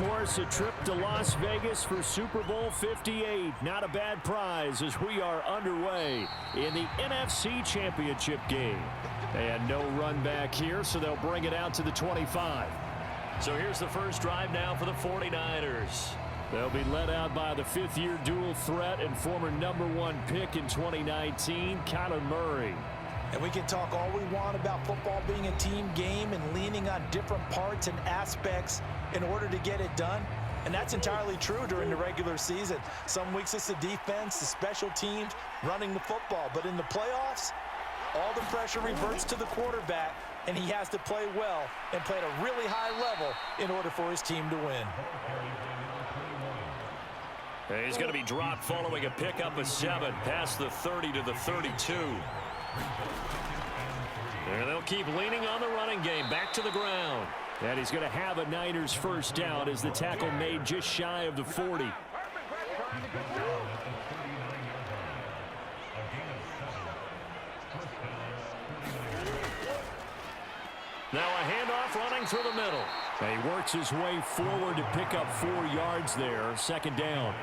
course, a trip to Las Vegas for Super Bowl 58. Not a bad prize as we are underway in the NFC Championship game. And no run back here, so they'll bring it out to the 25. So here's the first drive now for the 49ers. They'll be led out by the fifth-year dual threat and former #1 pick in 2019, Kyler Murray. And we can talk all we want about football being a team game and leaning on different parts and aspects in order to get it done. And that's entirely true during the regular season. Some weeks it's the defense, the special teams, running the football. But in the playoffs, all the pressure reverts to the quarterback, and he has to play well and play at a really high level in order for his team to win. He's going to be dropped following a pickup of 7 past the 30 to the 32. And they'll keep leaning on the running game. Back to the ground. And he's going to have a Niners first down as the tackle made just shy of the 40. Now a handoff running through the middle. And he works his way forward to pick up 4 yards there. Second down.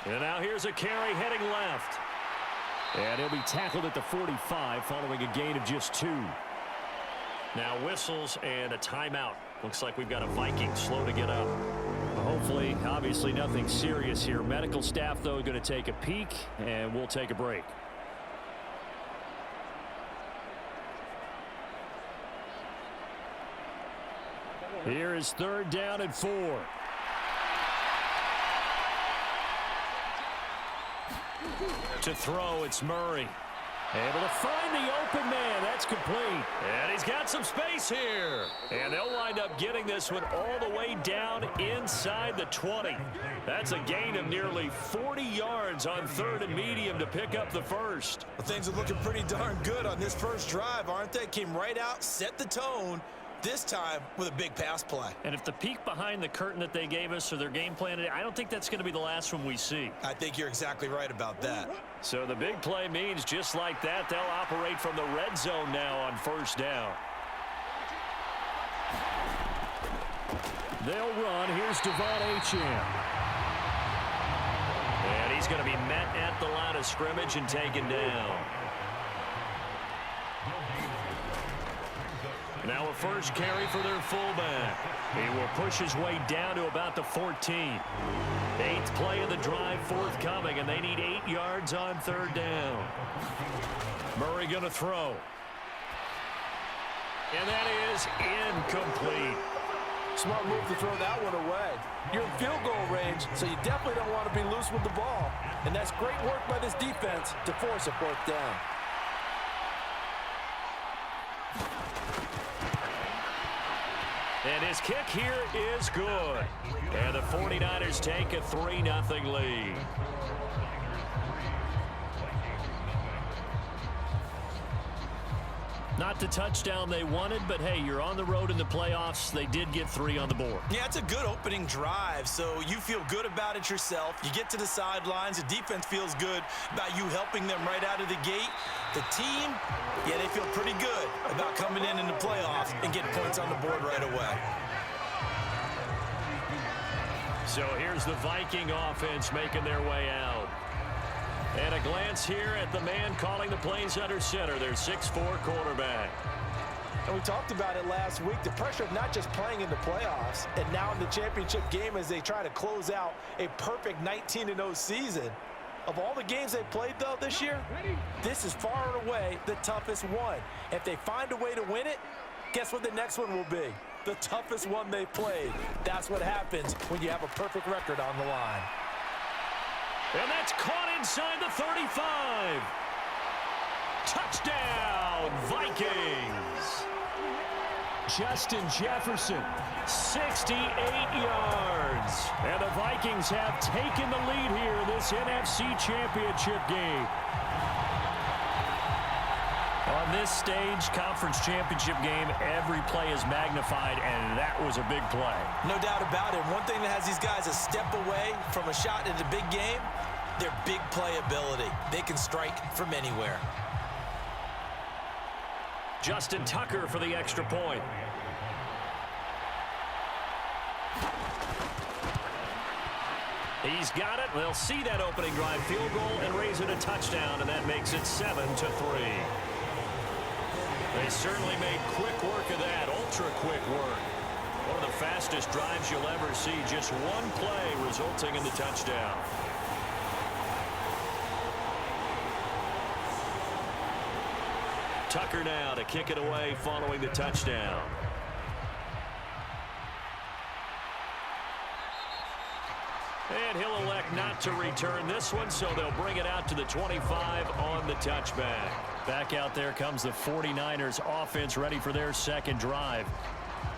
And now here's a carry heading left. And he'll be tackled at the 45 following a gain of just 2. Now whistles and a timeout. Looks like we've got a Viking slow to get up. Hopefully, obviously nothing serious here. Medical staff, though, going to take a peek, and we'll take a break. Here is 3rd down and 4. To throw, it's Murray. Able to find the open man. That's complete. And he's got some space here. And they'll wind up getting this one all the way down inside the 20. That's a gain of nearly 40 yards on 3rd and medium to pick up the first. Well, things are looking pretty darn good on this first drive, aren't they? Came right out, set the tone, this time with a big pass play. And if the peek behind the curtain that they gave us or their game plan, I don't think that's going to be the last one we see. I think you're exactly right about that. So the big play means just like that, they'll operate from the red zone now on first down. They'll run. Here's Devon Achane. And he's going to be met at the line of scrimmage and taken down. Now a first carry for their fullback. He will push his way down to about the 14. 8th play of the drive forthcoming, and they need 8 yards on 3rd down. Murray going to throw. And that is incomplete. Smart move to throw that one away. You're in field goal range, so you definitely don't want to be loose with the ball. And that's great work by this defense to force a 4th down. And his kick here is good. And the 49ers take a 3-0 lead. Not the touchdown they wanted, but hey, you're on the road in the playoffs. They did get 3 on the board. Yeah, it's a good opening drive, so you feel good about it yourself. You get to the sidelines. The defense feels good about you helping them right out of the gate. The team, yeah, they feel pretty good about coming in the playoffs and getting points on the board right away. So here's the Viking offense making their way out. And a glance here at the man calling the plays under center, their 6'4" quarterback. And we talked about it last week, the pressure of not just playing in the playoffs and now in the championship game as they try to close out a perfect 19-0 season. Of all the games they played, though, this year, this is far and away the toughest one. If they find a way to win it, guess what the next one will be? The toughest one they've played. That's what happens when you have a perfect record on the line. And that's caught inside the 35. Touchdown, Vikings. Justin Jefferson. 68 yards. And the Vikings have taken the lead here in this NFC Championship game. On this stage, conference championship game, every play is magnified, and that was a big play. No doubt about it. One thing that has these guys a step away from a shot in the big game, their big play ability. They can strike from anywhere. Justin Tucker for the extra point. He's got it. They'll see that opening drive field goal and raise it a touchdown, and that makes it 7-3. They certainly made quick work of that, ultra-quick work. One of the fastest drives you'll ever see, just one play resulting in the touchdown. Tucker now to kick it away following the touchdown. And he'll elect not to return this one, so they'll bring it out to the 25 on the touchback. Back out there comes the 49ers offense ready for their second drive.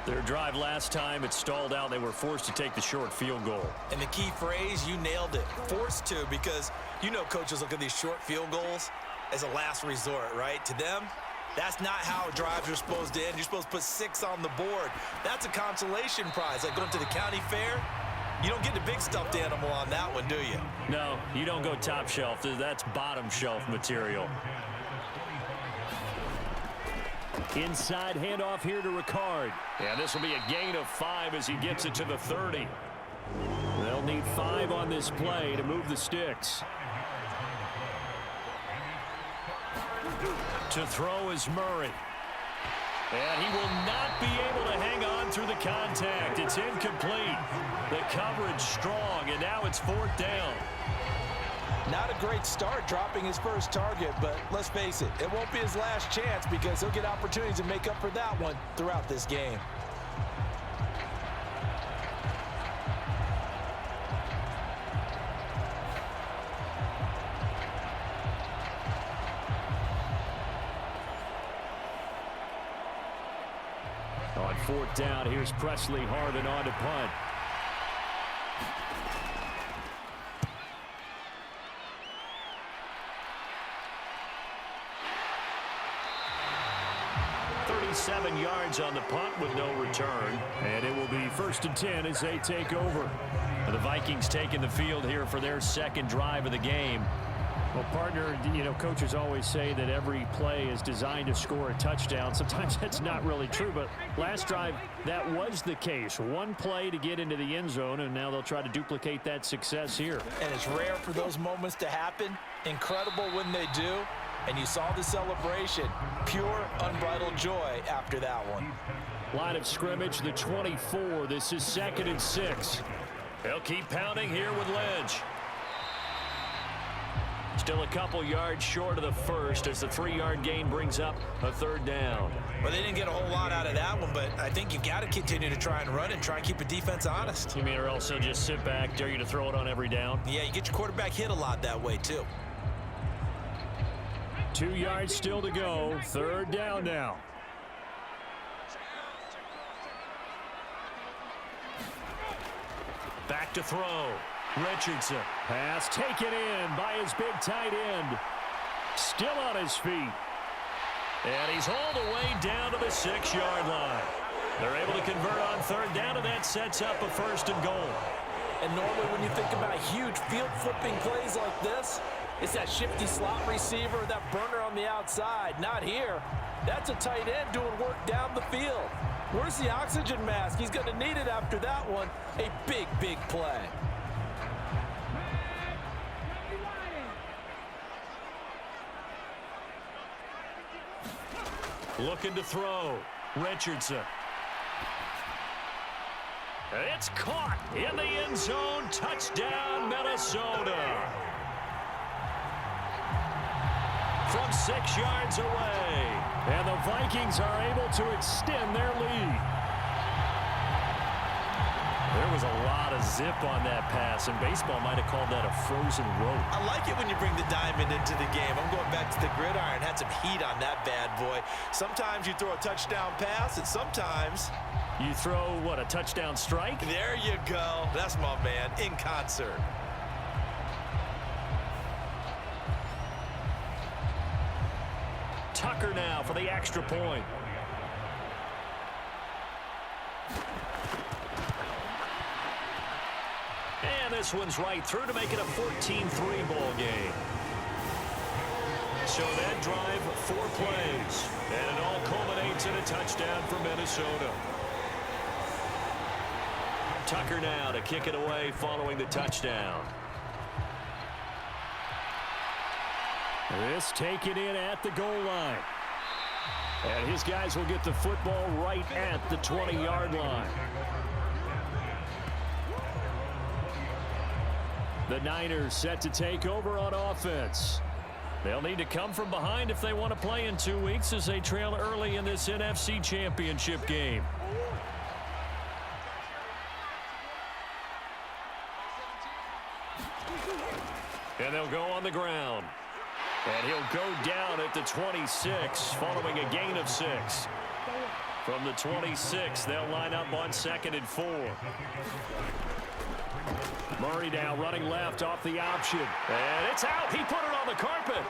Their drive last time, it stalled out. They were forced to take the short field goal. And the key phrase, you nailed it, forced to, because you know coaches look at these short field goals as a last resort, right? To them, that's not how drives are supposed to end. You're supposed to put 6 on the board. That's a consolation prize, like going to the county fair. You don't get the big stuffed animal on that one, do you? No, you don't go top shelf. That's bottom shelf material. Inside handoff here to Ricard. And this will be a gain of 5 as he gets it to the 30. They'll need 5 on this play to move the sticks. To throw is Murray. And he will not be able to hang on through the contact. It's incomplete. The coverage strong, and now it's 4th down. Not a great start dropping his first target, but let's face it, it won't be his last chance because he'll get opportunities to make up for that one throughout this game. On 4th down, here's Presley Harvin on to punt. Seven yards on the punt with no return. And it will be 1st and 10 as they take over. The Vikings taking the field here for their second drive of the game. Well, partner, you know, coaches always say that every play is designed to score a touchdown. Sometimes that's not really true, but last drive, that was the case. One play to get into the end zone, and now they'll try to duplicate that success here. And it's rare for those moments to happen. Incredible when they do. And you saw the celebration. Pure, unbridled joy after that one. Line of scrimmage, the 24. This is 2nd and 6. They'll keep pounding here with Lynch. Still a couple yards short of the first as the 3-yard gain brings up a 3rd down. Well, they didn't get a whole lot out of that one, but I think you've got to continue to try and run and try and keep the defense honest. You mean, or else they'll just sit back, dare you to throw it on every down? Yeah, you get your quarterback hit a lot that way, too. 2 yards still to go. 3rd down now. Back to throw. Richardson. Pass taken in by his big tight end. Still on his feet. And he's hauled away down to the 6-yard line. They're able to convert on 3rd down, and that sets up a 1st and goal. And normally when you think about huge field-flipping plays like this, it's that shifty slot receiver, that burner on the outside. Not here. That's a tight end doing work down the field. Where's the oxygen mask? He's going to need it after that one. A big, big play. Looking to throw. Richardson. It's caught in the end zone. Touchdown, Minnesota. From 6 yards away. And the Vikings are able to extend their lead. There was a lot of zip on that pass, and baseball might have called that a frozen rope. I like it when you bring the diamond into the game. I'm going back to the gridiron. Had some heat on that bad boy. Sometimes you throw a touchdown pass, and sometimes you throw, what, a touchdown strike? There you go. That's my man, in concert. Tucker now for the extra point. And this one's right through to make it a 14-3 ball game. So that drive, 4 plays. And it all touchdown for Minnesota. Tucker now to kick it away following the touchdown. This taken in at the goal line. And his guys will get the football right at the 20-yard line. The Niners set to take over on offense. They'll need to come from behind if they want to play in 2 weeks as they trail early in this NFC Championship game. And they'll go on the ground. And he'll go down at the 26 following a gain of 6. From the 26, they'll line up on 2nd and 4. Murray now running left off the option. And it's out. He put it on the carpet.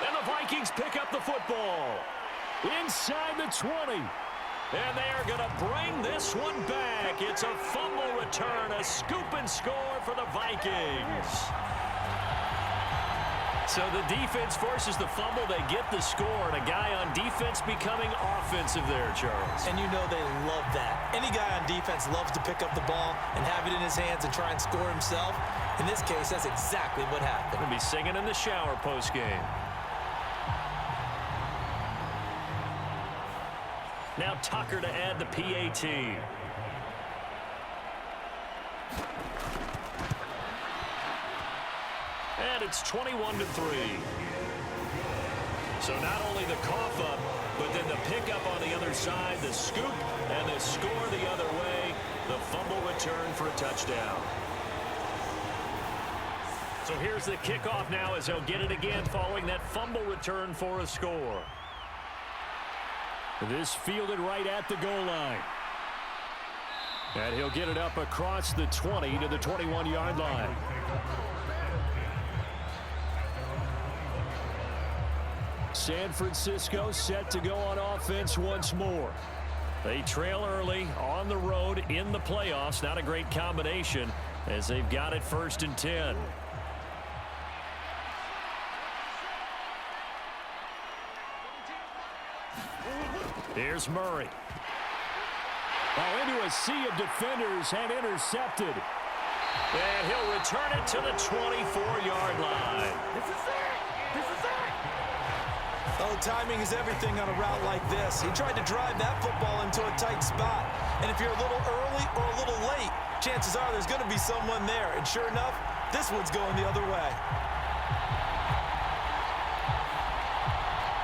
And the Vikings pick up the football inside the 20. And they are going to bring this one back. It's a fumble return, a scoop and score for the Vikings. So the defense forces the fumble. They get the score, and a guy on defense becoming offensive there, Charles. And you know they love that. Any guy on defense loves to pick up the ball and have it in his hands and try and score himself. In this case, that's exactly what happened. Going to be singing in the shower post-game. Now Tucker to add the PAT. And it's 21-3. So not only the cough up, but then the pickup on the other side, the scoop, and the score the other way. The fumble return for a touchdown. So here's the kickoff now as they'll get it again following that fumble return for a score. This fielded right at the goal line. And he'll get it up across the 20 to the 21-yard line. San Francisco set to go on offense once more. They trail early on the road in the playoffs. Not a great combination as they've got it 1st and 10. Here's Murray. Oh, into a sea of defenders and intercepted. And he'll return it to the 24-yard line. This is it. This is it. Oh, timing is everything on a route like this. He tried to drive that football into a tight spot. And if you're a little early or a little late, chances are there's going to be someone there. And sure enough, this one's going the other way.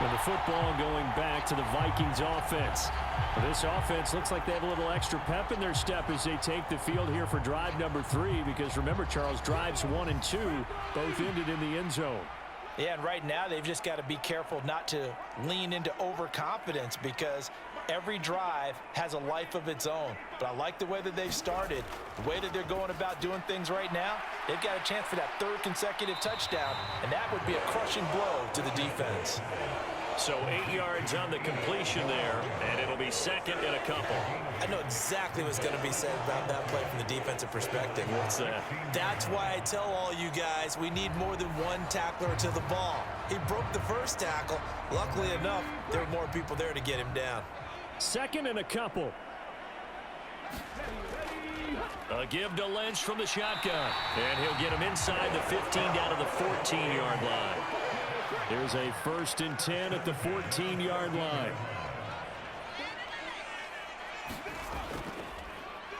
And the football going back to the Vikings offense. Well, this offense looks like they have a little extra pep in their step as they take the field here for drive number 3. Because remember, Charles, drives 1 and 2 both ended in the end zone. Yeah, and right now they've just got to be careful not to lean into overconfidence because every drive has a life of its own. But I like the way that they've started, the way that they're going about doing things right now. They've got a chance for that 3rd consecutive touchdown, and that would be a crushing blow to the defense. So 8 yards on the completion there, and it'll be 2nd and a couple. I know exactly what's going to be said about that play from the defensive perspective. What's that? That's why I tell all you guys we need more than one tackler to the ball. He broke the first tackle. Luckily enough, there were more people there to get him down. 2nd and a couple. A give to Lynch from the shotgun. And he'll get him inside the 15 down to the 14-yard line. Here's a 1st and 10 at the 14-yard line.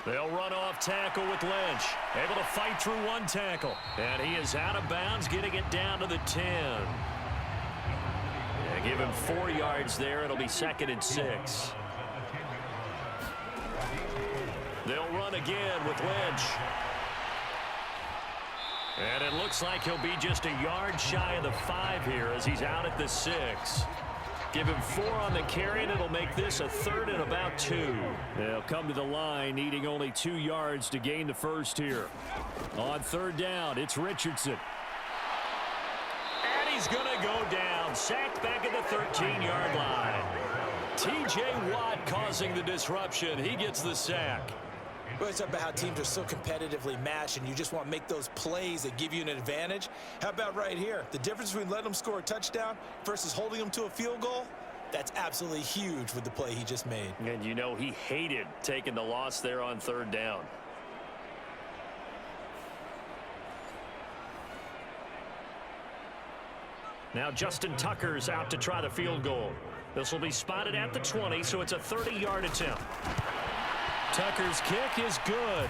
They'll run off tackle with Lynch. Able to fight through one tackle. And he is out of bounds, getting it down to the 10. Yeah, give him 4 yards there. It'll be 2nd and 6. They'll run again with Lynch. And it looks like he'll be just a yard shy of the 5 here as he's out at the 6. Give him 4 on the carry, and it'll make this a 3rd and about 2. They'll come to the line, needing only 2 yards to gain the first here. On 3rd down, it's Richardson. And he's going to go down. Sacked back at the 13-yard line. T.J. Watt causing the disruption. He gets the sack. We always talk about how teams are so competitively matched and you just want to make those plays that give you an advantage. How about right here? The difference between letting them score a touchdown versus holding them to a field goal? That's absolutely huge with the play he just made. And you know he hated taking the loss there on third down. Now Justin Tucker's out to try the field goal. This will be spotted at the 20, so it's a 30-yard attempt. Tucker's kick is good.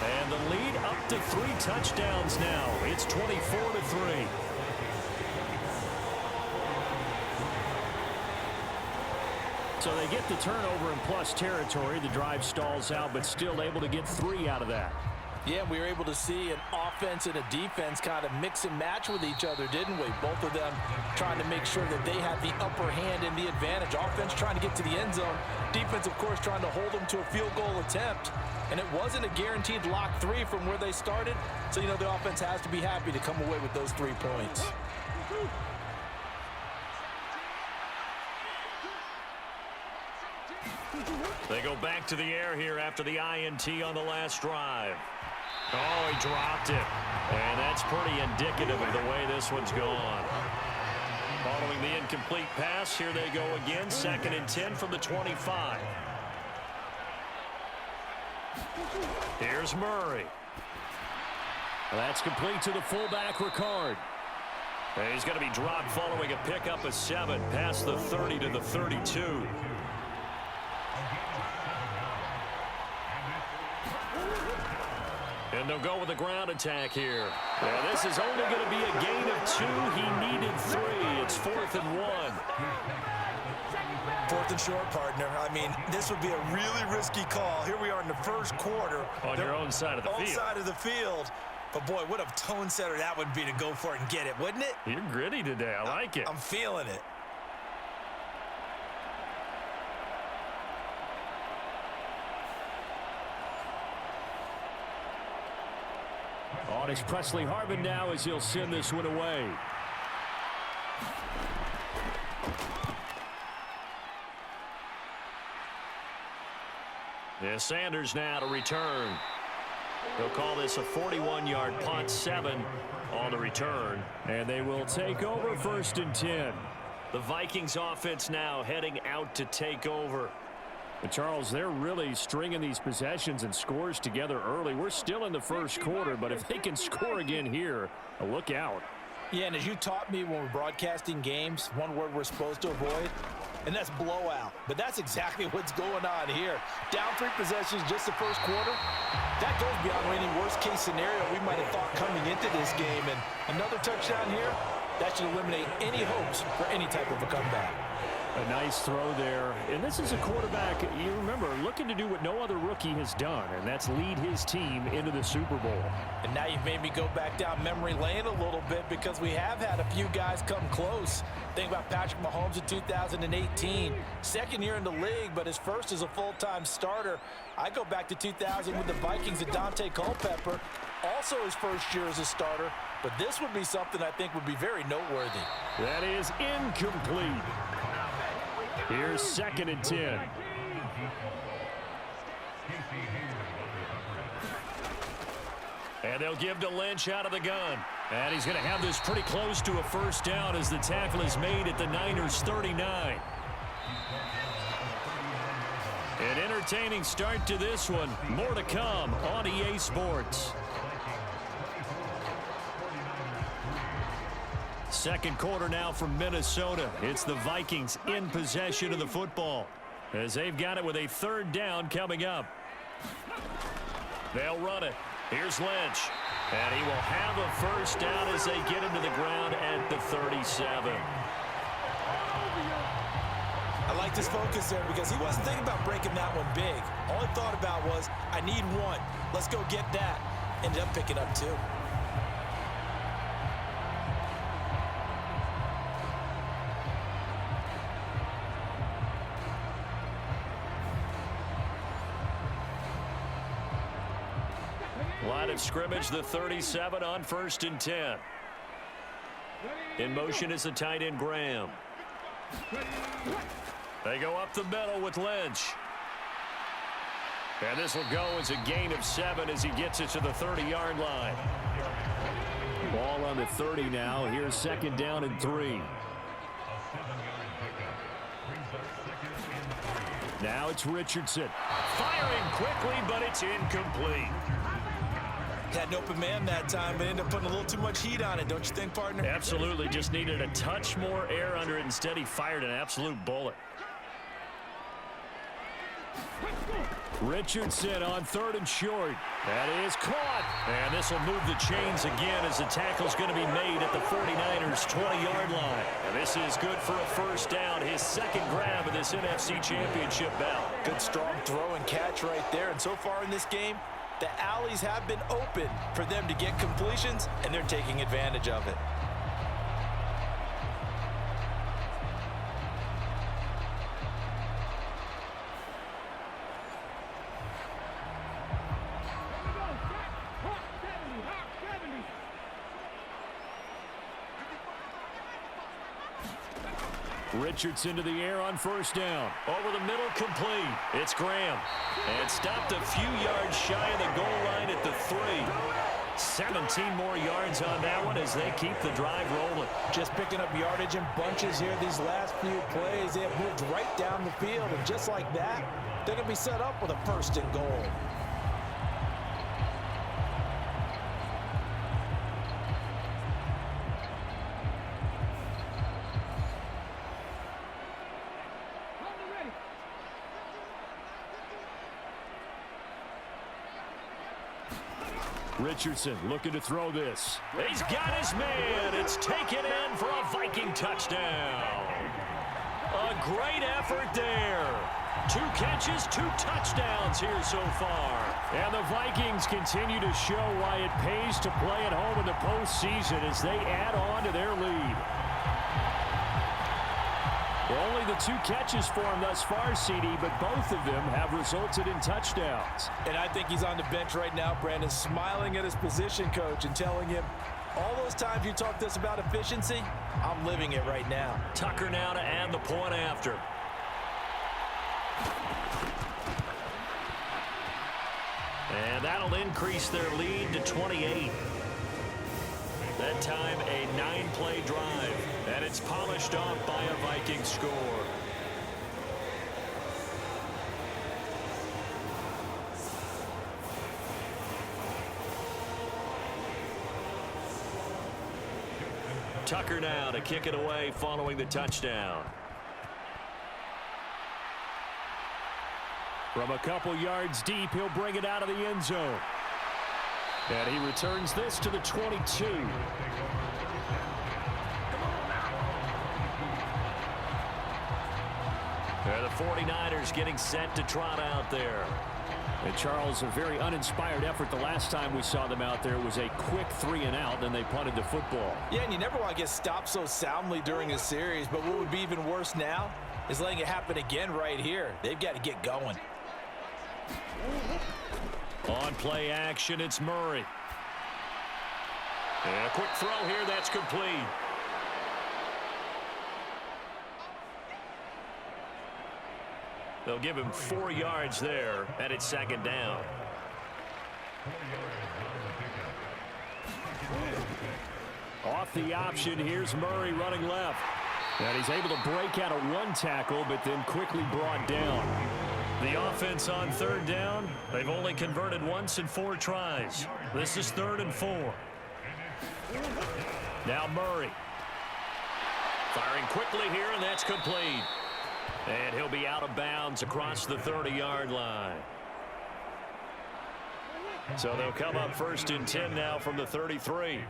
And the lead up to 3 touchdowns now. It's 24-3. So they get the turnover in plus territory. The drive stalls out, but still able to get 3 out of that. Yeah, we were able to see an offense and a defense kind of mix and match with each other, didn't we? Both of them trying to make sure that they have the upper hand and the advantage. Offense trying to get to the end zone. Defense, of course, trying to hold them to a field goal attempt. And it wasn't a guaranteed lock 3 from where they started. So, you know, the offense has to be happy to come away with those 3 points. They go back to the air here after the INT on the last drive. Oh, he dropped it. And that's pretty indicative of the way this one's gone. Following the incomplete pass, here they go again. 2nd and 10 from the 25. Here's Murray. That's complete to the fullback, Ricard. And he's going to be dropped following a pickup of 7 past the 30 to the 32. And they'll go with a ground attack here. Yeah, this is only going to be a gain of 2. He needed 3. It's 4th and 1. 4th and short, partner. I mean, this would be a really risky call. Here we are in the first quarter. On your own side of the field. Own side of the field. But, boy, what a tone setter that would be to go for it and get it, wouldn't it? You're gritty today. I like it. I'm feeling it. On is Presley Harvin now as he'll send this one away. Yeah, Sanders now to return. They'll call this a 41-yard punt, 7 on the return. And they will take over 1st and 10. The Vikings offense now heading out to take over. But Charles, they're really stringing these possessions and scores together early. We're still in the first quarter, but if they can score again here, look out. Yeah, and as you taught me when we're broadcasting games, one word we're supposed to avoid, and that's blowout. But that's exactly what's going on here. Down 3 possessions just the first quarter. That goes beyond any worst-case scenario we might have thought coming into this game. And another touchdown here, that should eliminate any hopes for any type of a comeback. A nice throw there. And this is a quarterback, you remember, looking to do what no other rookie has done, and that's lead his team into the Super Bowl. And now you've made me go back down memory lane a little bit because we have had a few guys come close. Think about Patrick Mahomes in 2018. 2nd year in the league, but his first as a full-time starter. I go back to 2000 with the Vikings and Dante Culpepper. Also his first year as a starter. But this would be something I think would be very noteworthy. That is incomplete. Here's 2nd and 10. And they'll give to Lynch out of the gun. And he's going to have this pretty close to a first down as the tackle is made at the Niners' 39. An entertaining start to this one. More to come on EA Sports. 2nd quarter now from Minnesota. It's the Vikings in possession of the football as they've got it with a 3rd down coming up. They'll run it. Here's Lynch. And he will have a first down as they get him to the ground at the 37. I like this focus there because he wasn't thinking about breaking that one big. All he thought about was, I need 1. Let's go get that. Ended up picking up 2. Line of scrimmage, the 37 on 1st and 10. In motion is the tight end Graham. They go up the middle with Lynch. And this will go as a gain of 7 as he gets it to the 30-yard line. Ball on the 30 now. Here's 2nd down and 3. Now it's Richardson. Firing quickly, but it's incomplete. Had an open man that time, but ended up putting a little too much heat on it, don't you think, partner? Absolutely. Just needed a touch more air under it. Instead, he fired an absolute bullet. Richardson on 3rd and short. That is caught. And this will move the chains again as the tackle's going to be made at the 49ers' 20-yard line. And this is good for a first down. His second grab of this NFC Championship bout. Good strong throw and catch right there. And so far in this game, the alleys have been open for them to get completions, and they're taking advantage of it. Richardson to the air on first down. Over the middle, complete. It's Graham. And stopped a few yards shy of the goal line at the 3. 17 more yards on that one as they keep the drive rolling. Just picking up yardage in bunches here these last few plays. They have moved right down the field, and just like that, they're going to be set up with a 1st and goal. Richardson looking to throw this. He's got his man. It's taken in for a Viking touchdown. A great effort there. 2 catches, 2 touchdowns here so far. And the Vikings continue to show why it pays to play at home in the postseason as they add on to their lead. Only the 2 catches for him thus far, CD, but both of them have resulted in touchdowns. And I think he's on the bench right now, Brandon, smiling at his position coach and telling him, all those times you talked to us about efficiency, I'm living it right now. Tucker now to add the point after. And that'll increase their lead to 28. That time, a 9-play drive. And it's polished off by a Viking score. Tucker now to kick it away following the touchdown. From a couple yards deep, he'll bring it out of the end zone. And he returns this to the 22. The 49ers getting set to trot out there. And Charles, a very uninspired effort. The last time we saw them out there was a quick 3-and-out, then they punted the football. Yeah, and you never want to get stopped so soundly during a series, but what would be even worse now is letting it happen again right here. They've got to get going. On play action, it's Murray. And a quick throw here, that's complete. They'll give him 4 yards there, and it's 2nd down. Off the option, here's Murray running left. And he's able to break out of 1 tackle, but then quickly brought down. The offense on 3rd down, they've only converted once in 4 tries. This is 3rd and 4. Now Murray. Firing quickly here, and that's complete. And he'll be out of bounds across the 30-yard line. So they'll come up 1st and 10 now from the 33.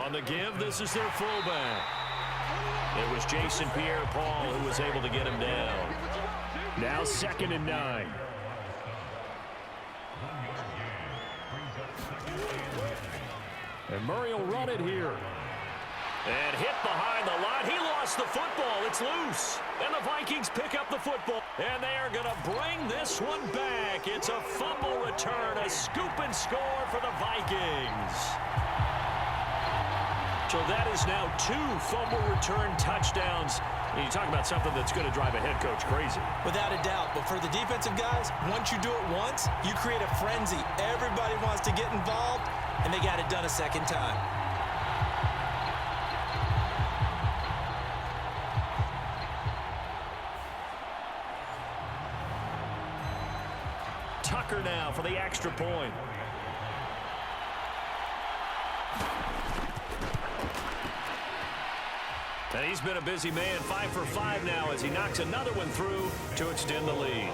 On the give, this is their fullback. It was Jason Pierre-Paul who was able to get him down. Now 2nd and 9. And Murray will run it here. And hit behind the line. He lost the football. It's loose. And the Vikings pick up the football. And they are going to bring this one back. It's a fumble return, a scoop and score for the Vikings. So that is now 2 fumble return touchdowns. And you talk about something that's going to drive a head coach crazy. Without a doubt. But for the defensive guys, once you do it once, you create a frenzy. Everybody wants to get involved, and they got it done a 2nd time. Tucker now for the extra point. And he's been a busy man, 5 for 5 now as he knocks another one through to extend the lead.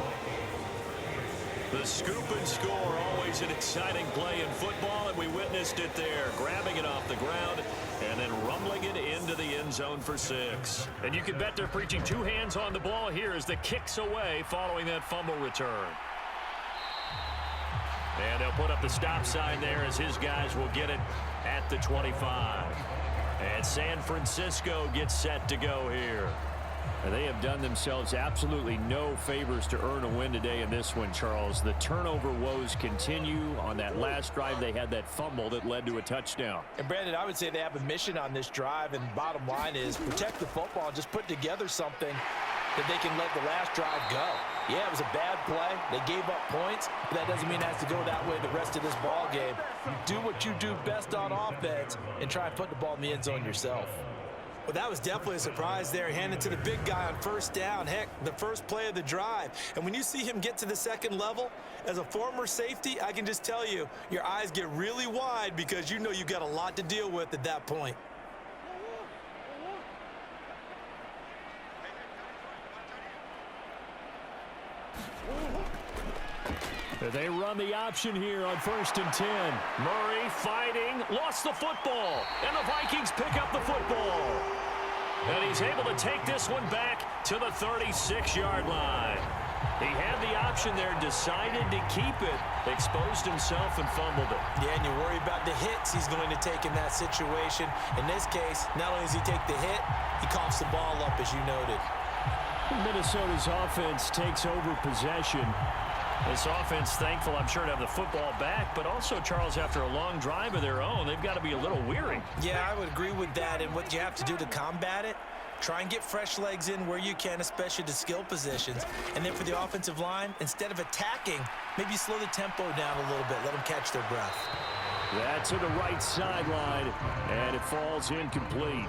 The scoop and score, always an exciting play in football, and we witnessed it there, grabbing it off the ground and then rumbling it into the end zone for 6. And you can bet they're preaching 2 hands on the ball here as the kick's away following that fumble return. And they'll put up the stop sign there as his guys will get it at the 25. And San Francisco gets set to go here. And they have done themselves absolutely no favors to earn a win today in this one, Charles. The turnover woes continue. On that last drive, they had that fumble that led to a touchdown. And, Brandon, I would say they have a mission on this drive, and bottom line is protect the football and just put together something that they can let the last drive go. Yeah, it was a bad play. They gave up points, but that doesn't mean it has to go that way the rest of this ball game. Do what you do best on offense and try and put the ball in the end zone yourself. Well, that was definitely a surprise there, handed to the big guy on first down. Heck, the first play of the drive. And when you see him get to the second level, as a former safety, I can just tell you, your eyes get really wide because you know you've got a lot to deal with at that point. They run the option here on 1st and 10. Murray fighting, lost the football, and the Vikings pick up the football. And he's able to take this one back to the 36-yard line. He had the option there, decided to keep it, exposed himself and fumbled it. Yeah, and you worry about the hits he's going to take in that situation. In this case, not only does he take the hit, he coughs the ball up, as you noted. Minnesota's offense takes over possession. This offense, thankful, I'm sure, to have the football back, but also, Charles, after a long drive of their own, they've got to be a little weary. Yeah, I would agree with that, and what you have to do to combat it, try and get fresh legs in where you can, especially the skill positions. And then for the offensive line, instead of attacking, maybe slow the tempo down a little bit, let them catch their breath. That to the right sideline, and it falls incomplete.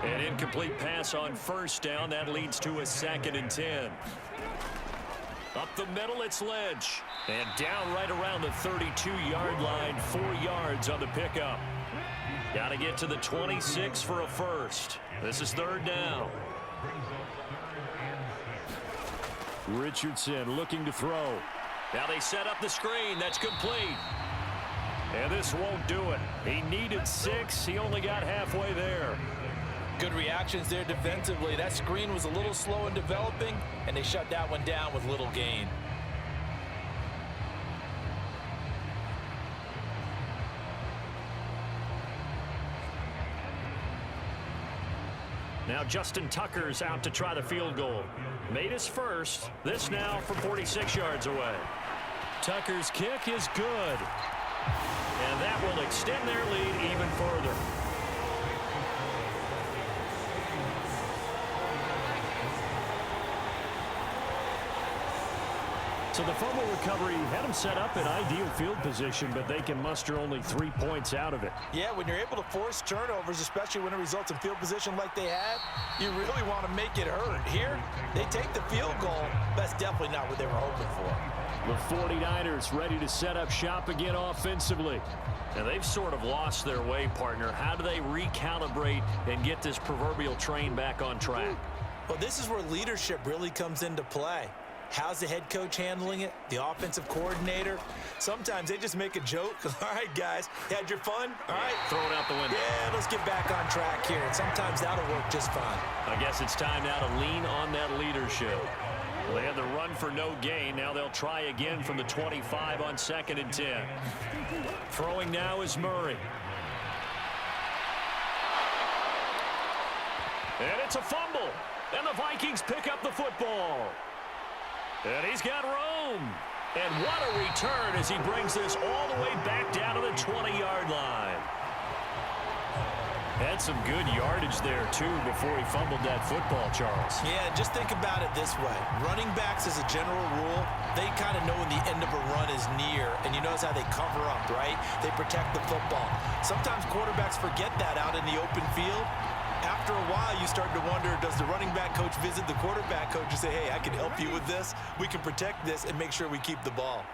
An incomplete pass on first down. That leads to a 2nd and 10. Up the middle, it's Lynch. And down right around the 32-yard line, 4 yards on the pickup. Got to get to the 26 for a first. This is 3rd down. Richardson looking to throw. Now they set up the screen. That's complete. And this won't do it. He needed 6. He only got halfway there. Good reactions there defensively. That screen was a little slow in developing, and they shut that one down with little gain. Now Justin Tucker's out to try the field goal. Made his first. This now from 46 yards away. Tucker's kick is good. And that will extend their lead even further. So the fumble recovery had them set up in ideal field position, but they can muster only 3 points out of it. Yeah, when you're able to force turnovers, especially when it results in field position like they had, you really want to make it hurt. Here, they take the field goal. That's definitely not what they were hoping for. The 49ers ready to set up shop again offensively. And they've sort of lost their way, partner. How do they recalibrate and get this proverbial train back on track? Well, this is where leadership really comes into play. How's the head coach handling it? The offensive coordinator? Sometimes they just make a joke. All right, guys, you had your fun? All right. Throw it out the window. Yeah, let's get back on track here. And sometimes that'll work just fine. I guess it's time now to lean on that leadership. Well, they had the run for no gain. Now they'll try again from the 25 on 2nd and 10. Throwing now is Murray. And it's a fumble. And the Vikings pick up the football. And he's got room. And what a return as he brings this all the way back down to the 20-yard line. Had some good yardage there, too, before he fumbled that football, Charles. Yeah, just think about it this way. Running backs, as a general rule, they kind of know when the end of a run is near, and you notice how they cover up, right? They protect the football. Sometimes quarterbacks forget that out in the open field. After a while, you start to wonder, does the running back coach visit the quarterback coach and say, hey, I can help you with this. We can protect this and make sure we keep the ball.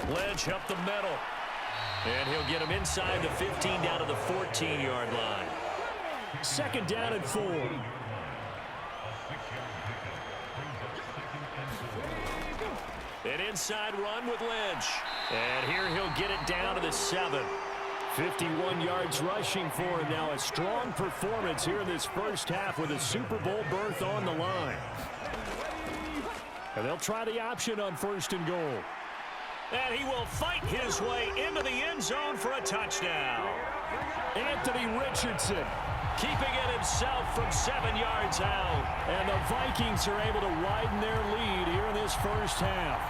Lynch up the middle. And he'll get him inside the 15 down to the 14-yard line. 2nd down and 4. An inside run with Lynch. And here he'll get it down to the 7. 51 yards rushing for him now. A strong performance here in this first half with a Super Bowl berth on the line. And they'll try the option on 1st and goal. And he will fight his way into the end zone for a touchdown. Anthony Richardson keeping it himself from 7 yards out. And the Vikings are able to widen their lead here in this first half.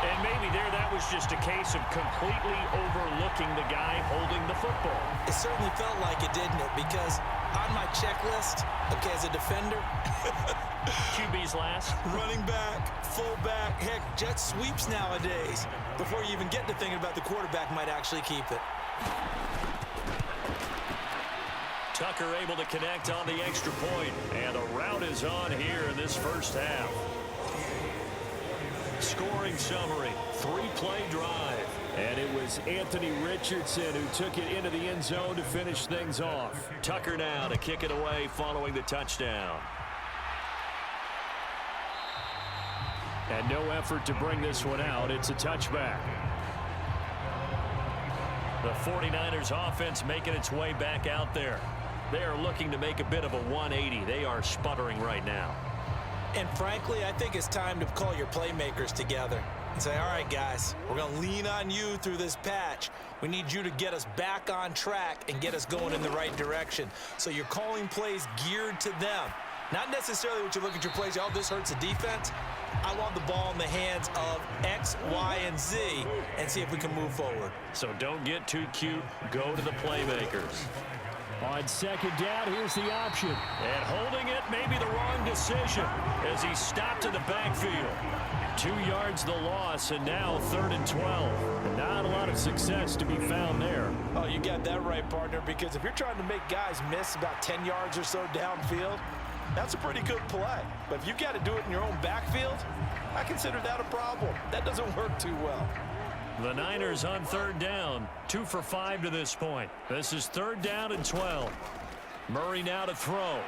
And maybe that was just a case of completely overlooking the guy holding the football. It certainly felt like it, didn't it? Because on my checklist, okay, as a defender, QB's last. running back, fullback, heck, jet sweeps nowadays. Before you even get to thinking about the quarterback might actually keep it. Tucker able to connect on the extra point. And the route is on here in this first half. Scoring summary, 3-play drive. And it was Anthony Richardson who took it into the end zone to finish things off. Tucker now to kick it away following the touchdown. And no effort to bring this one out. It's a touchback. The 49ers offense making its way back out there. They are looking to make a bit of a 180. They are sputtering right now. And frankly, I think it's time to call your playmakers together and say, all right, guys, we're going to lean on you through this patch. We need you to get us back on track and get us going in the right direction. So you're calling plays geared to them. Not necessarily what you look at your plays, oh, this hurts the defense. I want the ball in the hands of X, Y, and Z and see if we can move forward. So don't get too cute. Go to the playmakers. On 2nd down, here's the option. And holding it may be the wrong decision as he stopped in the backfield. 2 yards the loss, and now 3rd and 12. Not a lot of success to be found there. Oh, you got that right, partner, because if you're trying to make guys miss about 10 yards or so downfield, that's a pretty good play. But if you got to do it in your own backfield, I consider that a problem. That doesn't work too well. The Niners on 3rd down, 2 for 5 to this point. This is 3rd down and 12. Murray now to throw.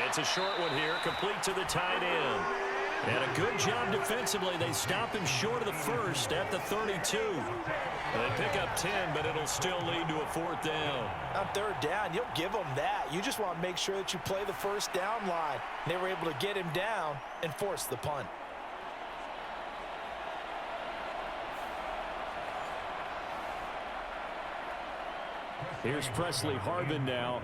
It's a short one here, complete to the tight end. And a good job defensively. They stop him short of the first at the 32. They pick up 10, but it'll still lead to a 4th down. On 3rd down, you'll give them that. You just want to make sure that you play the first down line. They were able to get him down and force the punt. Here's Presley Harvin now.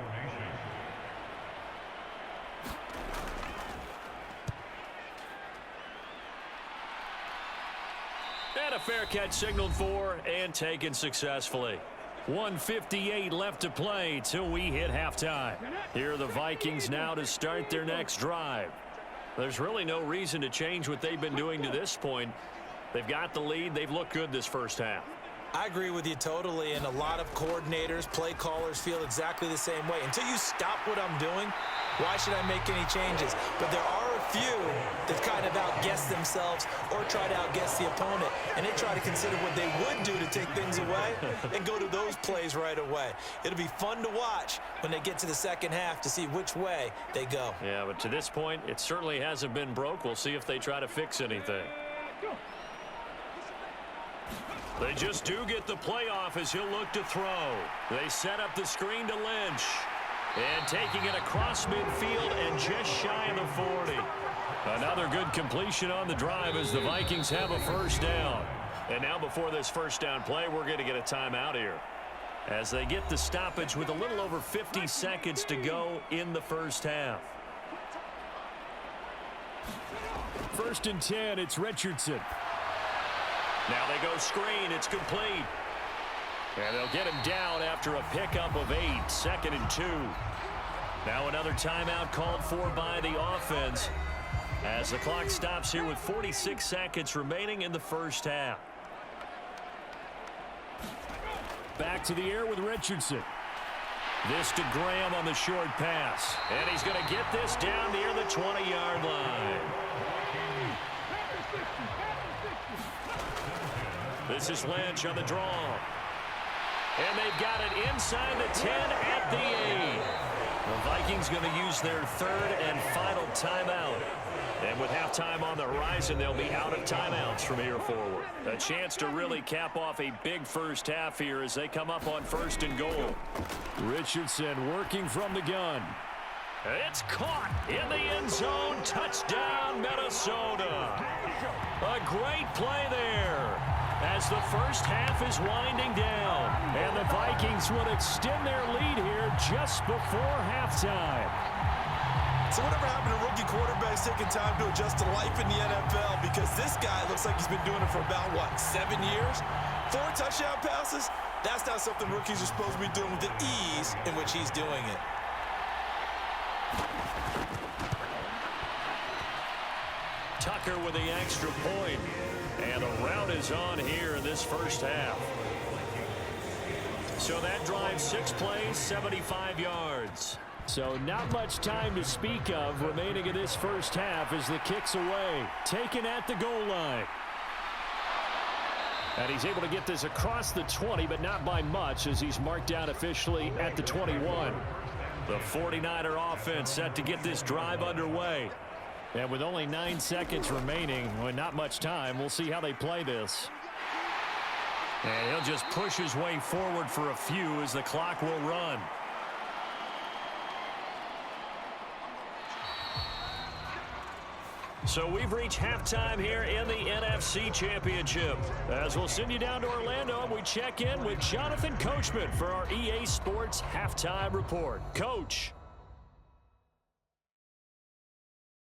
And a fair catch signaled for and taken successfully. 1:58 left to play till we hit halftime. Here are the Vikings now to start their next drive. There's really no reason to change what they've been doing to this point. They've got the lead. They've looked good this first half. I agree with you totally, and a lot of coordinators, play callers feel exactly the same way. Until you stop what I'm doing, why should I make any changes? But there are a few that kind of outguess themselves or try to outguess the opponent, and they try to consider what they would do to take things away and go to those plays right away. It'll be fun to watch when they get to the second half to see which way they go. Yeah, but to this point, it certainly hasn't been broke. We'll see if they try to fix anything. They just do get the playoff as he'll look to throw. They set up the screen to Lynch. And taking it across midfield and just shy of the 40. Another good completion on the drive as the Vikings have a first down. And now before this first down play, we're going to get a timeout here. As they get the stoppage with a little over 50 seconds to go in the first half. 1st and 10, it's Richardson. Now they go screen. It's complete. And they'll get him down after a pickup of 8. 2nd and 2. Now another timeout called for by the offense as the clock stops here with 46 seconds remaining in the first half. Back to the air with Richardson. This to Graham on the short pass. And he's going to get this down near the 20-yard line. This is Lynch on the draw. And they've got it inside the 10 at the 8. The Vikings going to use their third and final timeout. And with halftime on the horizon, they'll be out of timeouts from here forward. A chance to really cap off a big first half here as they come up on 1st and goal. Richardson working from the gun. It's caught in the end zone. Touchdown, Minnesota. A great play there as the first half is winding down. And the Vikings would extend their lead here just before halftime. So whatever happened to rookie quarterbacks taking time to adjust to life in the NFL? Because this guy looks like he's been doing it for about, 7 years? 4 touchdown passes? That's not something rookies are supposed to be doing with the ease in which he's doing it. Tucker with the extra point. And the rout is on here in this first half. So that drive 6 plays, 75 yards. So not much time to speak of remaining in this first half as the kick's away. Taken at the goal line. And he's able to get this across the 20, but not by much as he's marked out officially at the 21. The 49er offense set to get this drive underway. And with only 9 seconds remaining, well, not much time, we'll see how they play this. And he'll just push his way forward for a few as the clock will run. So we've reached halftime here in the NFC Championship. As we'll send you down to Orlando, and we check in with Jonathan Coachman for our EA Sports Halftime Report. Coach.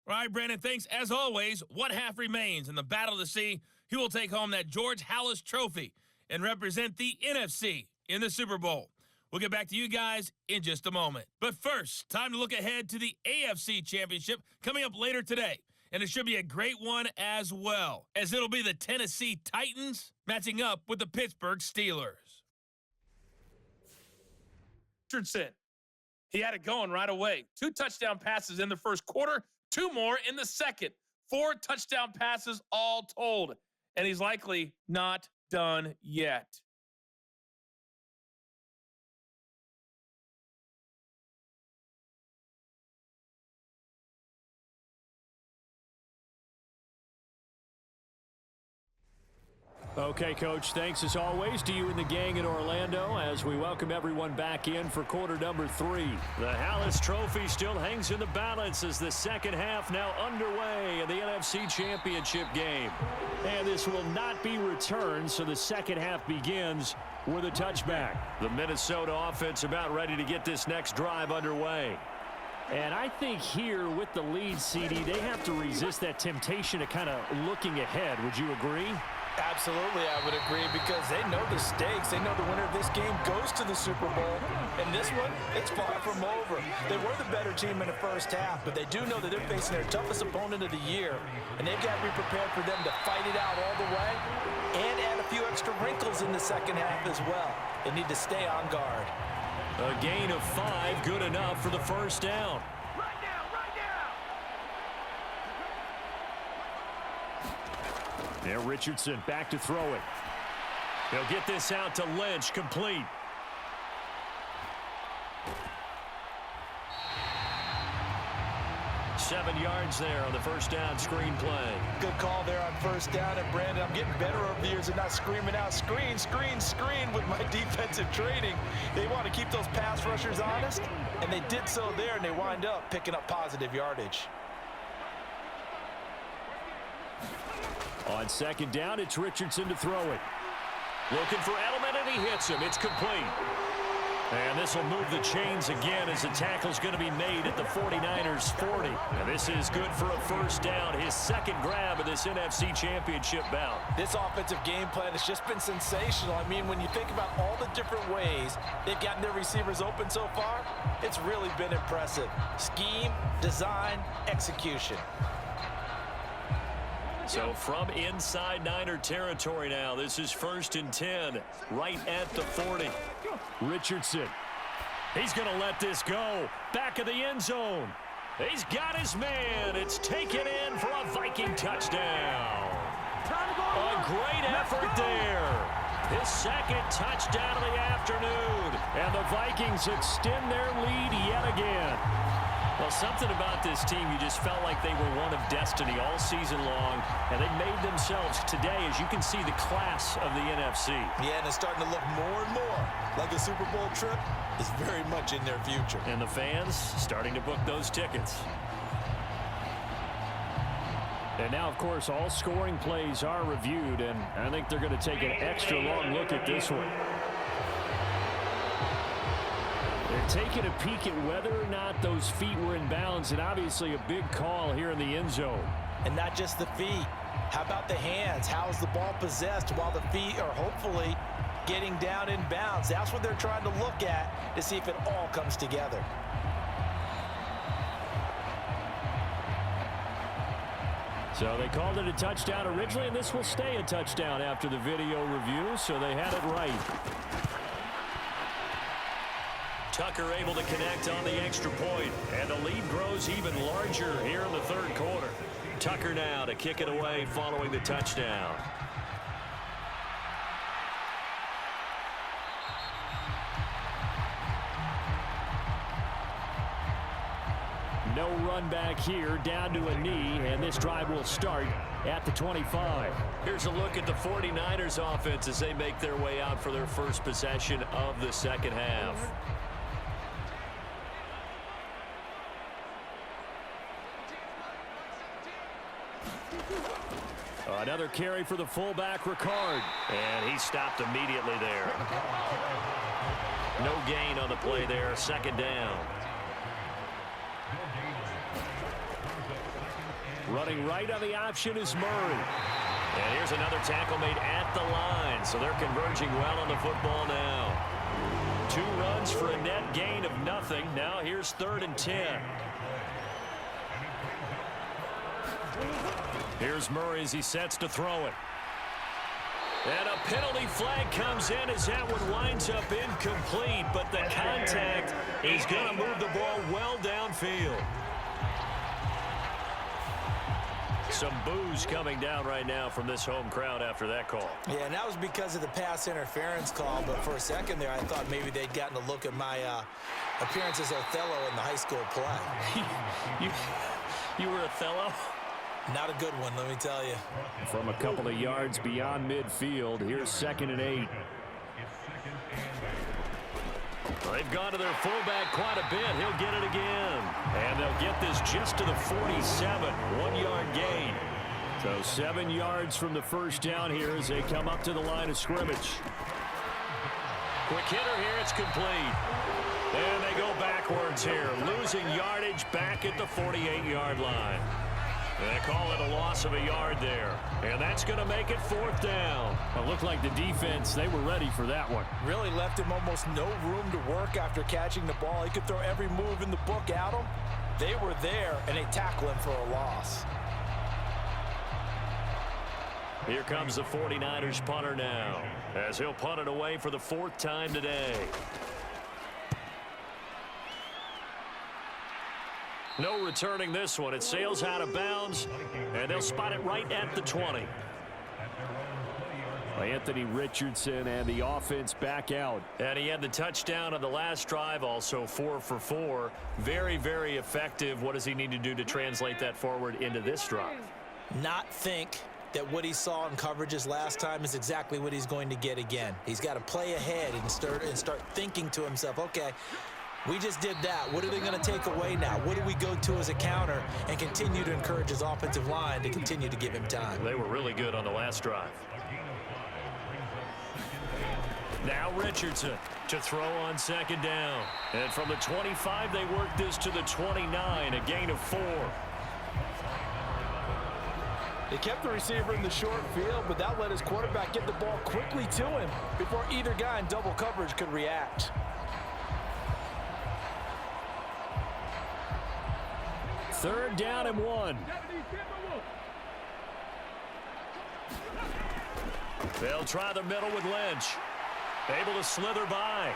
All right, Brandon, thanks. As always, one half remains in the battle to see who will take home that George Halas Trophy and represent the NFC in the Super Bowl. We'll get back to you guys in just a moment. But first, time to look ahead to the AFC Championship coming up later today. And it should be a great one as well, as it'll be the Tennessee Titans matching up with the Pittsburgh Steelers. Richardson, he had it going right away. 2 touchdown passes in the first quarter, 2 more in the second. 4 touchdown passes all told. And he's likely not done yet. Okay, Coach, thanks as always to you and the gang in Orlando as we welcome everyone back in for quarter number 3. The Halas Trophy still hangs in the balance as the second half now underway in the NFC Championship game. And this will not be returned, so the second half begins with a touchback. The Minnesota offense about ready to get this next drive underway. And I think here with the lead, CD, they have to resist that temptation of kind of looking ahead. Would you agree? Absolutely, I would agree, because they know the stakes. They know the winner of this game goes to the Super Bowl. And this one, it's far from over. They were the better team in the first half, but they do know that they're facing their toughest opponent of the year. And they've got to be prepared for them to fight it out all the way and add a few extra wrinkles in the second half as well. They need to stay on guard. A gain of 5, good enough for the first down. Now Richardson back to throw it. He'll get this out to Lynch, complete. Seven yards there on the first down screen play. Good call there on first down. And Brandon, I'm getting better over the years and not screaming out screen, screen, screen with my defensive training. They want to keep those pass rushers honest, and they did so there, and they wind up picking up positive yardage. On second down, it's Richardson to throw it. Looking for Edelman, and he hits him. It's complete. And this will move the chains again as the tackle's going to be made at the 49ers 40. And this is good for a first down, his second grab of this NFC Championship bout. This offensive game plan has just been sensational. I mean, when you think about all the different ways they've gotten their receivers open so far, it's really been impressive. Scheme, design, execution. So from inside Niner territory now, this is 1st and 10, right at the 40. Richardson. He's going to let this go. Back of the end zone. He's got his man. It's taken in for a Viking touchdown. Time to go A great effort there. His second touchdown of the afternoon. And the Vikings extend their lead yet again. Well, something about this team, you just felt like they were one of destiny all season long, and they made themselves today, as you can see, the class of the NFC. Yeah, and it's starting to look more and more like a Super Bowl trip is very much in their future. And the fans starting to book those tickets. And now, of course, all scoring plays are reviewed, and I think they're going to take an extra long look at this one. They're taking a peek at whether or not those feet were in bounds, and obviously a big call here in the end zone. And not just the feet. How about the hands? How is the ball possessed while the feet are hopefully getting down in bounds? That's what they're trying to look at to see if it all comes together. So they called it a touchdown originally, and this will stay a touchdown after the video review, so they had it right. Tucker able to connect on the extra point, and the lead grows even larger here in the third quarter. Tucker now to kick it away following the touchdown. No run back here, down to a knee, and this drive will start at the 25. Here's a look at the 49ers offense as they make their way out for their first possession of the second half. Another carry for the fullback, Ricard. And he stopped immediately there. No gain on the play there, second down. Running right on the option is Murray. And here's another tackle made at the line, so they're converging well on the football now. 2 runs for a net gain of nothing. Now here's 3rd and 10. Here's Murray as he sets to throw it. And a penalty flag comes in as that one winds up incomplete, but the contact is going to move the ball well downfield. Some boos coming down right now from this home crowd after that call. Yeah, and that was because of the pass interference call, but for a second there I thought maybe they'd gotten a look at my appearance as Othello in the high school play. You were Othello? Not a good one, let me tell you. From a couple of yards beyond midfield, here's 2nd and 8. They've gone to their fullback quite a bit. He'll get it again. And they'll get this just to the 47. 1-yard gain. So 7 yards from the first down here as they come up to the line of scrimmage. Quick hitter here. It's complete. And they go backwards here. Losing yardage back at the 48-yard line. They call it a loss of a yard there. And that's going to make it 4th down. It looked like the defense, they were ready for that one. Really left him almost no room to work after catching the ball. He could throw every move in the book at him. They were there, and they tackle him for a loss. Here comes the 49ers punter now, as he'll punt it away for the 4th time today. No returning this one. It sails out of bounds, and they'll spot it right at the 20. Anthony Richardson and the offense back out. And he had the touchdown on the last drive, also 4 for 4. Very, very effective. What does he need to do to translate that forward into this drive? Not think that what he saw in coverages last time is exactly what he's going to get again. He's got to play ahead and start thinking to himself, okay, we just did that. What are they going to take away now? What do we go to as a counter? And continue to encourage his offensive line to continue to give him time. They were really good on the last drive. Now Richardson to throw on 2nd down. And from the 25, they work this to the 29, a gain of 4. They kept the receiver in the short field, but that let his quarterback get the ball quickly to him before either guy in double coverage could react. 3rd down and 1. They'll try the middle with Lynch. Able to slither by.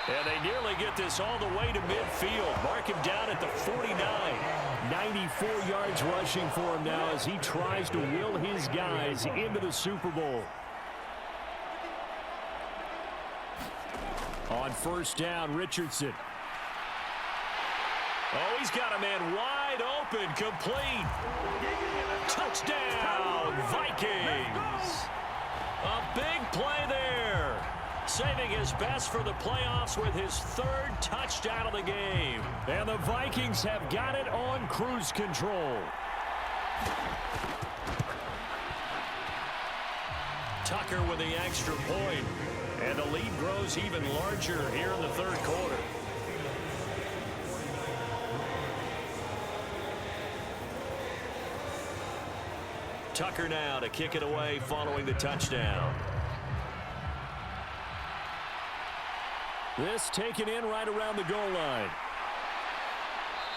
And they nearly get this all the way to midfield. Mark him down at the 49. 94 yards rushing for him now as he tries to will his guys into the Super Bowl. On first down, Richardson. Oh, he's got a man wide open, complete. Touchdown, Vikings. A big play there. Saving his best for the playoffs with his third touchdown of the game. And the Vikings have got it on cruise control. Tucker with the extra point. And the lead grows even larger here in the third quarter. Tucker now to kick it away following the touchdown. This taken in right around the goal line.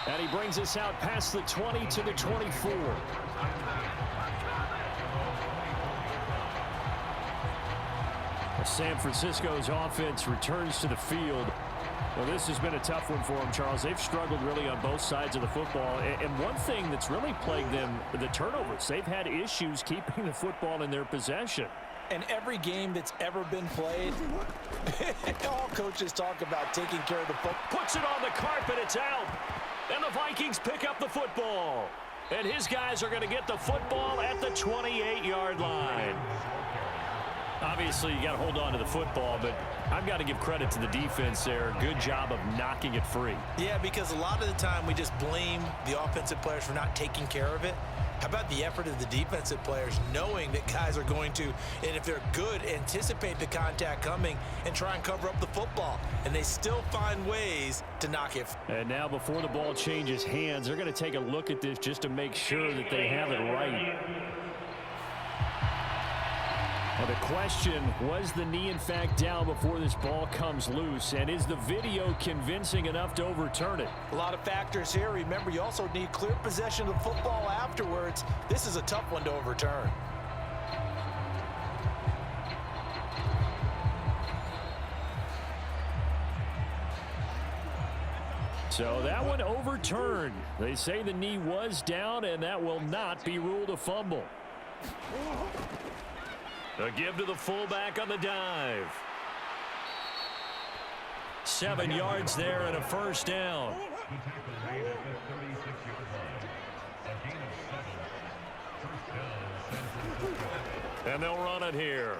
And he brings us out past the 20 to the 24. San Francisco's offense returns to the field. Well, this has been a tough one for them, Charles. They've struggled really on both sides of the football. And one thing that's really plagued them, the turnovers. They've had issues keeping the football in their possession. And every game that's ever been played, all coaches talk about taking care of the football. Puts it on the carpet, it's out. And the Vikings pick up the football. And his guys are going to get the football at the 28-yard line. Obviously, you got to hold on to the football, but I've got to give credit to the defense there. Good job of knocking it free. Yeah, because a lot of the time we just blame the offensive players for not taking care of it. How about the effort of the defensive players knowing that guys are going to, and if they're good, anticipate the contact coming and try and cover up the football. And they still find ways to knock it. And now before the ball changes hands, they're going to take a look at this just to make sure that they have it right. Well, the question, was the knee in fact down before this ball comes loose? And is the video convincing enough to overturn it? A lot of factors here. Remember, you also need clear possession of the football afterwards. This is a tough one to overturn. So that one overturned. They say the knee was down, and that will not be ruled a fumble. A give to the fullback on the dive. 7 yards there and a first down. And they'll run it here.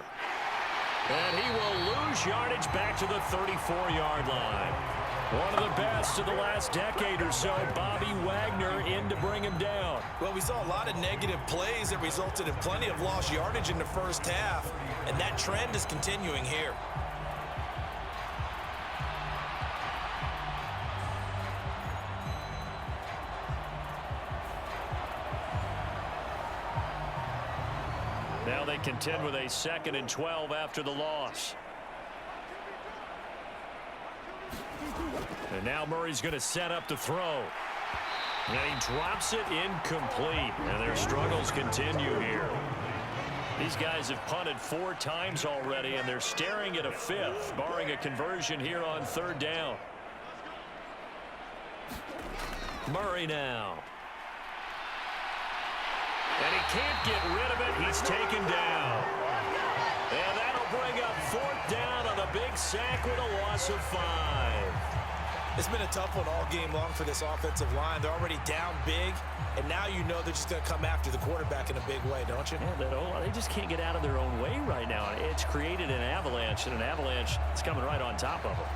And he will lose yardage back to the 34-yard line. One of the best of the last decade or so, Bobby Wagner in to bring him down. Well, we saw a lot of negative plays that resulted in plenty of lost yardage in the first half, and that trend is continuing here. Now they contend with a 2nd and 12 after the loss. And now Murray's going to set up to throw. And he drops it incomplete. And their struggles continue here. These guys have punted 4 times already, and they're staring at a 5th, barring a conversion here on 3rd down. Murray now. And he can't get rid of it. He's taken down. And that'll bring up 4th down on the big sack with a loss of 5. It's been a tough one all game long for this offensive line. They're already down big, and now you know they're just going to come after the quarterback in a big way, don't you? Yeah, they just can't get out of their own way right now. It's created an avalanche, and an avalanche is coming right on top of them.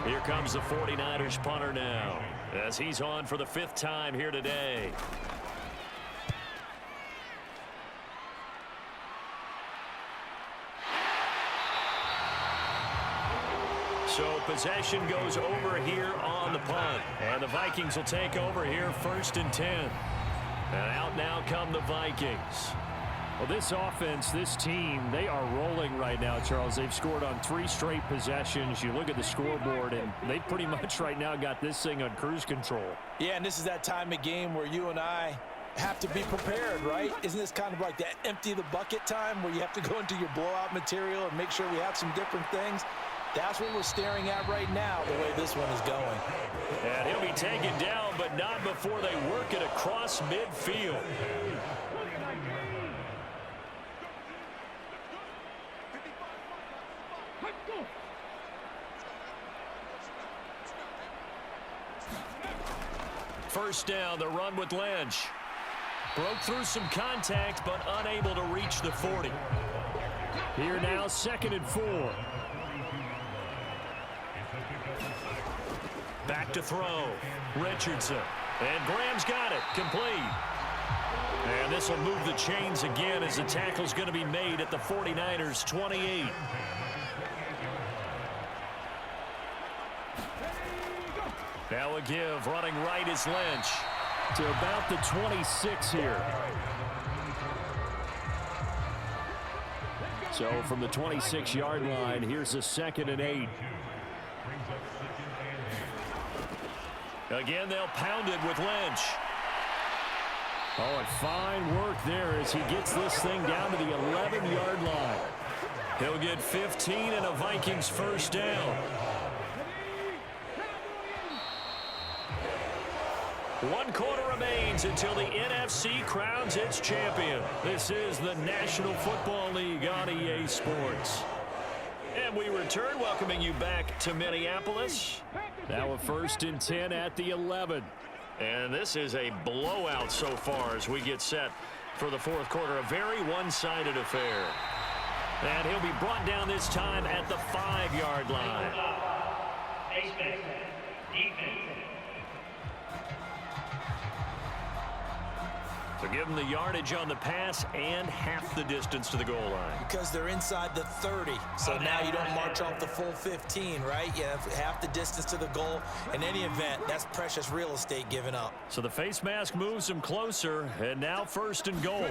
Here comes the 49ers punter now, as he's on for the 5th time here today. So possession goes over here on the punt. And the Vikings will take over here 1st and 10. And out now come the Vikings. Well, this offense, this team, they are rolling right now, Charles. They've scored on 3 straight possessions. You look at the scoreboard, and they pretty much right now got this thing on cruise control. Yeah, and this is that time of game where you and I have to be prepared, right? Isn't this kind of like that empty the bucket time where you have to go into your blowout material and make sure we have some different things? That's what we're staring at right now, the way this one is going. And he'll be taken down, but not before they work it across midfield. First down, the run with Lynch. Broke through some contact, but unable to reach the 40. Here now, 2nd and 4. Back to throw. Richardson. And Graham's got it. Complete. And this will move the chains again as the tackle's going to be made at the 49ers' 28. Now a give. Running right is Lynch. To about the 26 here. So from the 26-yard line, here's a 2nd and 8. Again, they'll pound it with Lynch. Oh, and fine work there as he gets this thing down to the 11-yard line. He'll get 15 and a Vikings first down. 1 quarter remains until the NFC crowns its champion. This is the National Football League on EA Sports. And we return, welcoming you back to Minneapolis. Now a 1st and 10 at the 11. And this is a blowout so far as we get set for the 4th quarter. A very one-sided affair. And he'll be brought down this time at the 5-yard line. So give them the yardage on the pass and half the distance to the goal line. Because they're inside the 30. So now you don't march off the full 15, right? You have half the distance to the goal. In any event, that's precious real estate given up. So the face mask moves them closer, and now 1st and goal.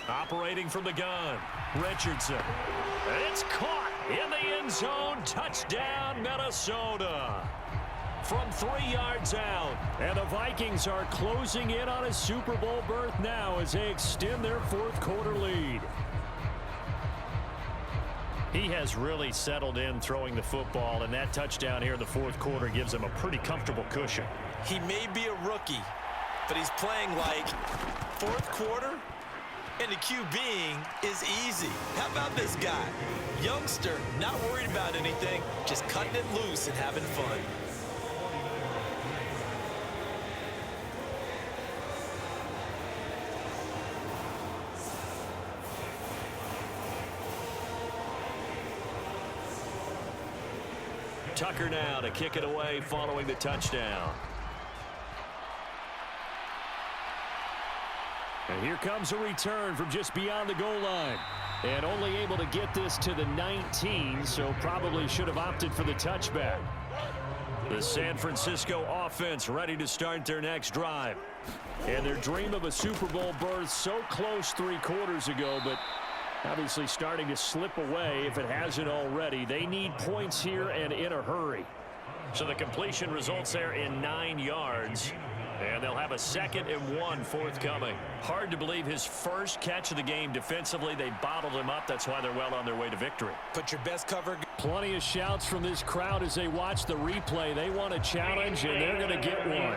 Operating from the gun, Richardson. And it's caught in the end zone. Touchdown, Minnesota. From 3 yards out. And the Vikings are closing in on a Super Bowl berth now as they extend their 4th quarter lead. He has really settled in throwing the football, and that touchdown here in the 4th quarter gives him a pretty comfortable cushion. He may be a rookie, but he's playing like 4th quarter, and the QBing is easy. How about this guy? Youngster, not worried about anything, just cutting it loose and having fun. Tucker now to kick it away following the touchdown. And here comes a return from just beyond the goal line. And only able to get this to the 19, so probably should have opted for the touchback. The San Francisco offense ready to start their next drive. And their dream of a Super Bowl berth so close 3 quarters ago, but obviously starting to slip away if it hasn't already. They need points here and in a hurry. So the completion results there in 9 yards. And they'll have a 2nd and 1 forthcoming. Hard to believe his first catch of the game defensively. They bottled him up. That's why they're well on their way to victory. Put your best cover. Plenty of shouts from this crowd as they watch the replay. They want a challenge, and they're going to get one.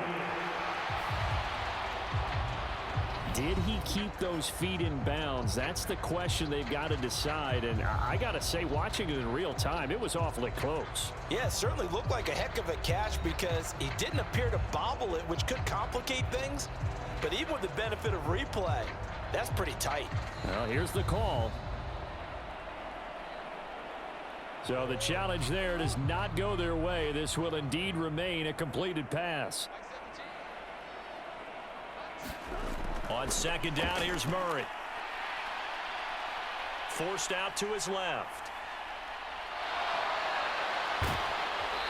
Did he keep those feet in bounds? That's the question they've got to decide. And I got to say, watching it in real time, it was awfully close. Yeah, it certainly looked like a heck of a catch because he didn't appear to bobble it, which could complicate things. But even with the benefit of replay, that's pretty tight. Well, here's the call. So the challenge there does not go their way. This will indeed remain a completed pass. On 2nd down, here's Murray. Forced out to his left.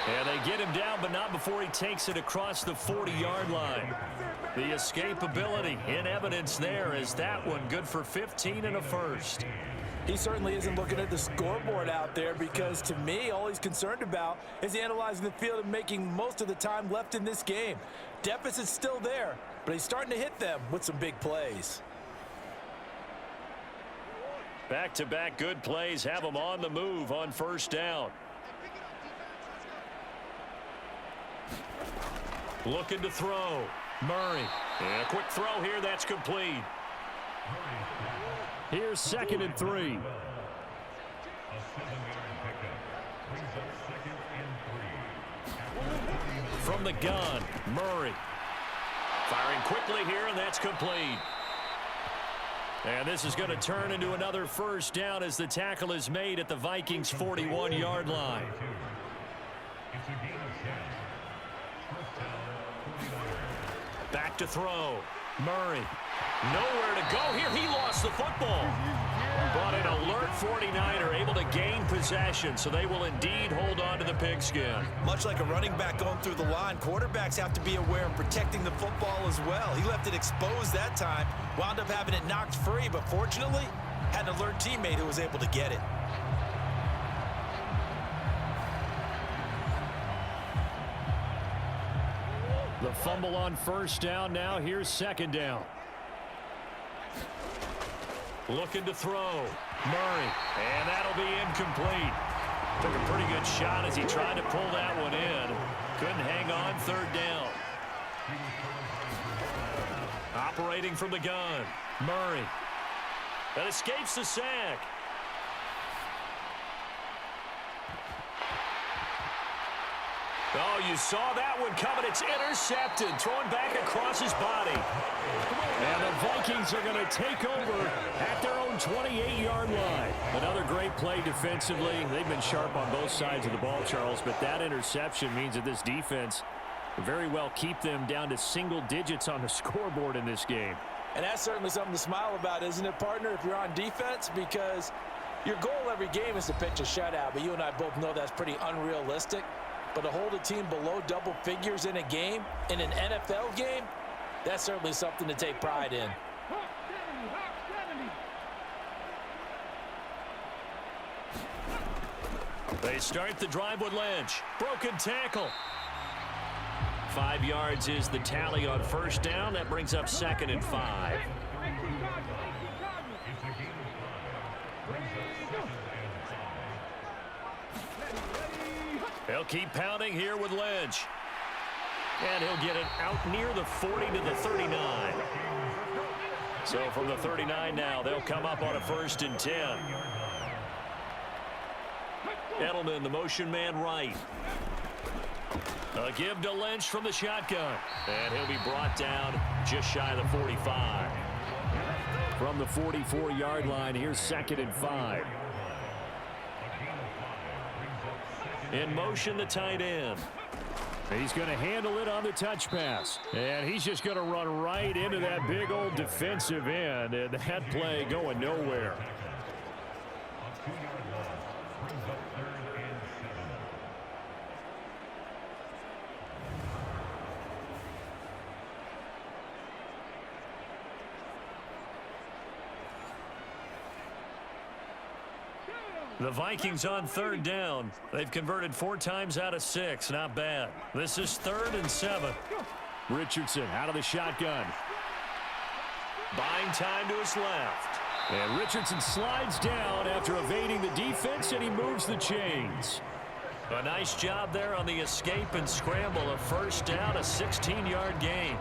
And they get him down, but not before he takes it across the 40-yard line. The escapability in evidence there is that one good for 15 and a first. He certainly isn't looking at the scoreboard out there because, to me, all he's concerned about is analyzing the field and making most of the time left in this game. Deficit's still there, but he's starting to hit them with some big plays. Back-to-back good plays have him on the move on first down. Looking to throw. Murray. And a quick throw here. That's complete. Here's 2nd and 3. From the gun, Murray. Firing quickly here, and that's complete. And this is going to turn into another first down as the tackle is made at the Vikings' 41-yard line. Back to throw. Murray. Nowhere to go here. He lost the football. But an alert 49er able to gain possession, so they will indeed hold on to the pigskin. Much like a running back going through the line, quarterbacks have to be aware of protecting the football as well. He left it exposed that time, wound up having it knocked free, but fortunately, had an alert teammate who was able to get it. The fumble on first down now. Here's 2nd down. Looking to throw. Murray. And that'll be incomplete. Took a pretty good shot as he tried to pull that one in. Couldn't hang on. 3rd down. Operating from the gun. Murray. That escapes the sack. Oh, you saw that one coming. It's intercepted. Thrown back across his body. And the Vikings are going to take over at their own 28-yard line. Another great play defensively. They've been sharp on both sides of the ball, Charles, but that interception means that this defense will very well keep them down to single digits on the scoreboard in this game. And that's certainly something to smile about, isn't it, partner, if you're on defense? Because your goal every game is to pitch a shutout, but you and I both know that's pretty unrealistic. But to hold a team below double figures in a game, in an NFL game, that's certainly something to take pride in. They start the drive with Lynch. Broken tackle. 5 yards is the tally on first down. That brings up 2nd and 5. They'll keep pounding here with Lynch. And he'll get it out near the 40 to the 39. So from the 39 now, they'll come up on a 1st and 10. Edelman, the motion man right. A give to Lynch from the shotgun. And he'll be brought down just shy of the 45. From the 44-yard line, here's 2nd and 5. In motion, the tight end. He's going to handle it on the touch pass. And he's just going to run right into that big old defensive end. And that play going nowhere. The Vikings on 3rd down. They've converted 4 times out of 6. Not bad. This is 3rd and 7. Richardson out of the shotgun. Buying time to his left. And Richardson slides down after evading the defense, and he moves the chains. A nice job there on the escape and scramble. A 1st down, a 16-yard gain.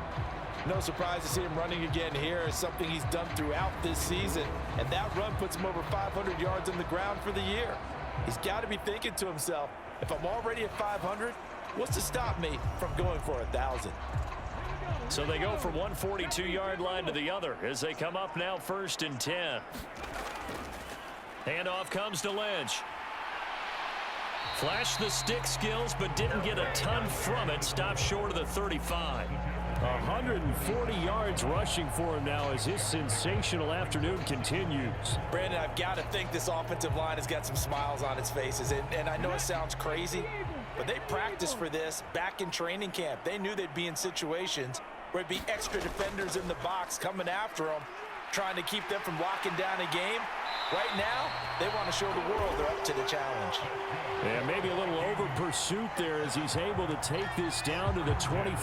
No surprise to see him running again here. It's something he's done throughout this season. And that run puts him over 500 yards on the ground for the year. He's got to be thinking to himself, if I'm already at 500, what's to stop me from going for 1,000? So they go from one 42-yard line to the other as they come up now 1st and 10. Handoff comes to Lynch. Flashed the stick skills, but didn't get a ton from it. Stopped short of the 35. 140 yards rushing for him now as his sensational afternoon continues. Brandon, I've got to think this offensive line has got some smiles on its faces. And I know it sounds crazy, but they practiced for this back in training camp. They knew they'd be in situations where it'd be extra defenders in the box coming after them, trying to keep them from locking down a game. Right now, they want to show the world they're up to the challenge. Yeah, maybe a little over pursuit there as he's able to take this down to the 25.